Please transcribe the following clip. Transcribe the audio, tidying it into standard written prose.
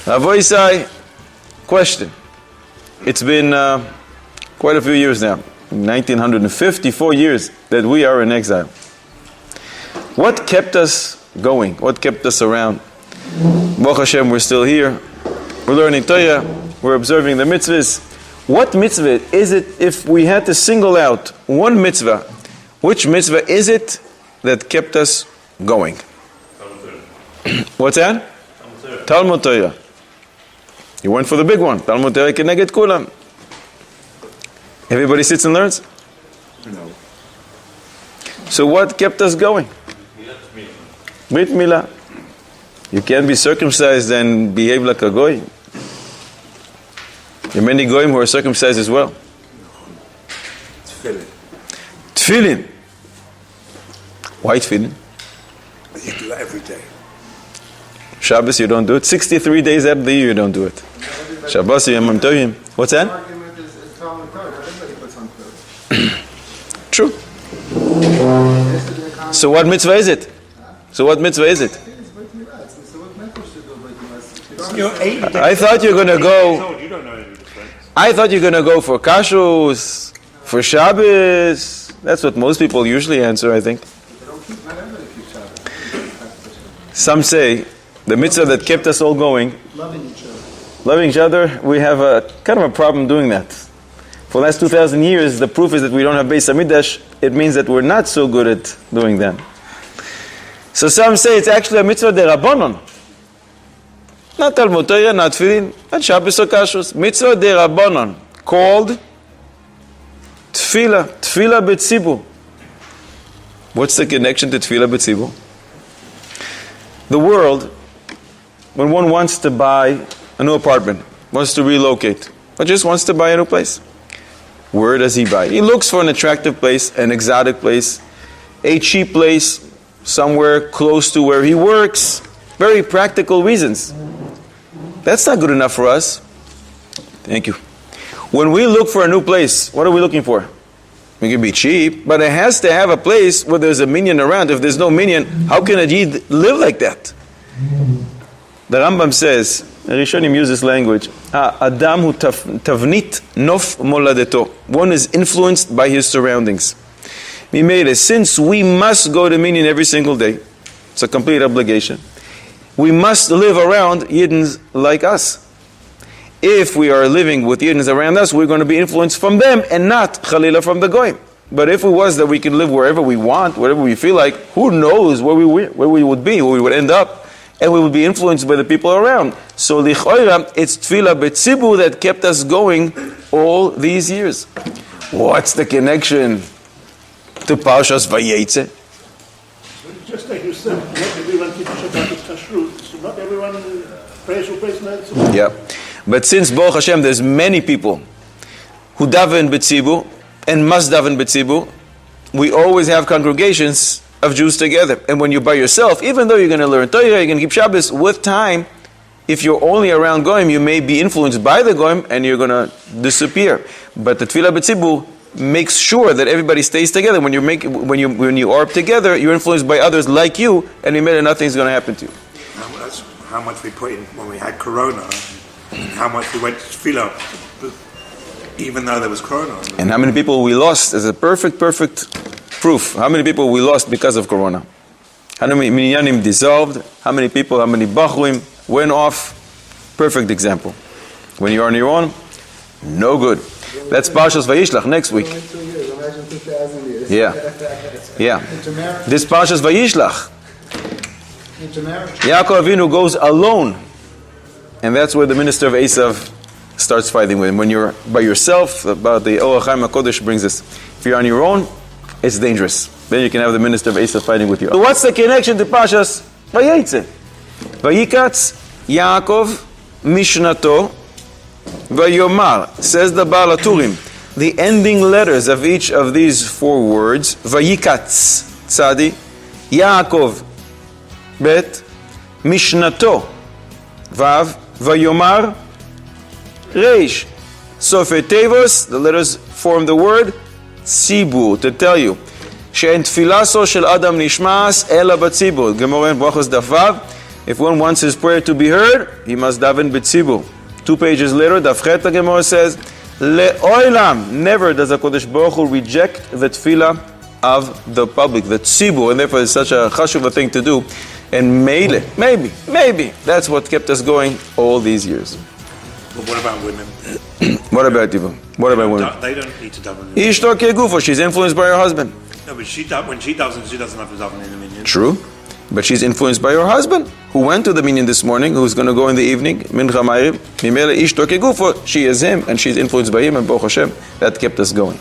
Vayetze, question. It's been quite a few years now, 1954 years that we are in exile. What kept us going? What kept us around? Baruch Hashem, we're still here. We're learning Torah. We're observing the mitzvahs. What mitzvah is it, if we had to single out one mitzvah, which mitzvah is it that kept us going? What's that? Talmud Torah. You went for the big one. Talmud Torah keneged kulam. Everybody sits and learns? No. So what kept us going? Brit Milah. You can't be circumcised and behave like a goy. There are many goyim who are circumcised as well. Tefillin. Tefillin. Why tefillin? You do that every day. Shabbos you don't do it. 63 days out of the year you don't do it. Shabbos Yom Tovim. What's that? The argument is Talmud Torah. Everybody puts on clothes. True. So what mitzvah is it? So what mitzvah is it? I thought you were going to go. You don't know any difference. I thought you were going to go for kashrus, for Shabbos. That's what most people usually answer, I think. Some say the mitzvah that kept us all going, loving each other, we have a kind of a problem doing that. For the last 2,000 years, the proof is that we don't have Beis Hamikdash. It means that we're not so good at doing that. So some say it's actually a mitzvah derabbanon. Not Talmud Torah, not Tefillin, not Shabbos or Kashrus. Mitzvah derabbanon, called Tefillah, Tefillah b'tzibur. What's the connection to Tefillah b'tzibur? The world, when one wants to buy a new apartment, wants to relocate, or just wants to buy a new place, where does he buy? He looks for an attractive place, an exotic place, a cheap place, somewhere close to where he works. Very practical reasons. That's not good enough for us. Thank you. When we look for a new place, what are we looking for? It can be cheap, but it has to have a place where there's a minyan around. If there's no minyan, how can a Yid live like that? The Rambam says, Rishonim use this language, Adam hu tavnit nof moladeto. One is influenced by his surroundings. Since we must go to minyan every single day, it's a complete obligation, we must live around Yidden like us. If we are living with Yidden around us, we're going to be influenced from them and not Chalila from the Goyim. But if it was that we can live wherever we want, whatever we feel like, who knows where we would be, where we would end up, and we would be influenced by the people around. So lichoira, it's Tefillah b'tzibur that kept us going all these years. What's the connection to Parshas Vayetze? Just like you said, not everyone keeps Shabbat with kashrut, so not everyone prays or prays not. Yeah. But since Baruch Hashem, there's many people who daven b'tzibur and must daven b'tzibur, we always have congregations of Jews together. And when you're by yourself, even though you're going to learn Torah, you're going to keep Shabbos, with time, if you're only around Goyim, you may be influenced by the Goyim and you're going to disappear. But the Tefillah b'tzibur makes sure that everybody stays together. When you are together, you're influenced by others like you, and nothing's going to happen to you. That's how much we put in when we had Corona, and how much we went to Tefillah, even though there was Corona. And how many people we lost is a perfect proof. How many people we lost because of Corona? How many minyanim dissolved? How many people, how many bachurim went off? Perfect example. When you're on your own, no good. That's Parshas Vayishlach next week. Imagine 2,000 years. Yeah. This Parshas Vayishlach. Yaakov Avinu goes alone. And that's where the minister of Esav starts fighting with him. When you're by yourself, about the Or HaChaim HaKodesh brings this. If you're on your own, it's dangerous. Then you can have the minister of Esav fighting with you. So what's the connection to Parshas Vayetze? Vayikatz Yaakov Mishnato Vayomar, says the Baal HaTurim, the ending letters of each of these four words, Vayikatz, Tzadi, Yaakov, Bet, Mishnato, Vav, Vayomar, Reish. Sofei Tevos, the letters form the word Tzibur, to tell you. She'en tfilaso shel Adam nishmas ela batzibur. Gemara in Brachos Daf Vav, If one wants his prayer to be heard, he must daven b'tzibur. 2 pages later, Daf Chet Gemara says, Le'olam, never does HaKadosh Baruch Hu reject the tefillah of the public, the tzibur, and therefore it's such a chashuv thing to do. And maybe, that's what kept us going all these years. But what about women? What about women? They don't need to daven. Ishto kegufo, she's influenced by her husband. No, but when she doesn't, she doesn't have to daven in the minyan. True. But she's influenced by her husband, who went to the minyan this morning, who's going to go in the evening, mincha ma'ariv, mimele ishto kegufo, she is him, and she's influenced by him, and Baruch Hashem, that kept us going.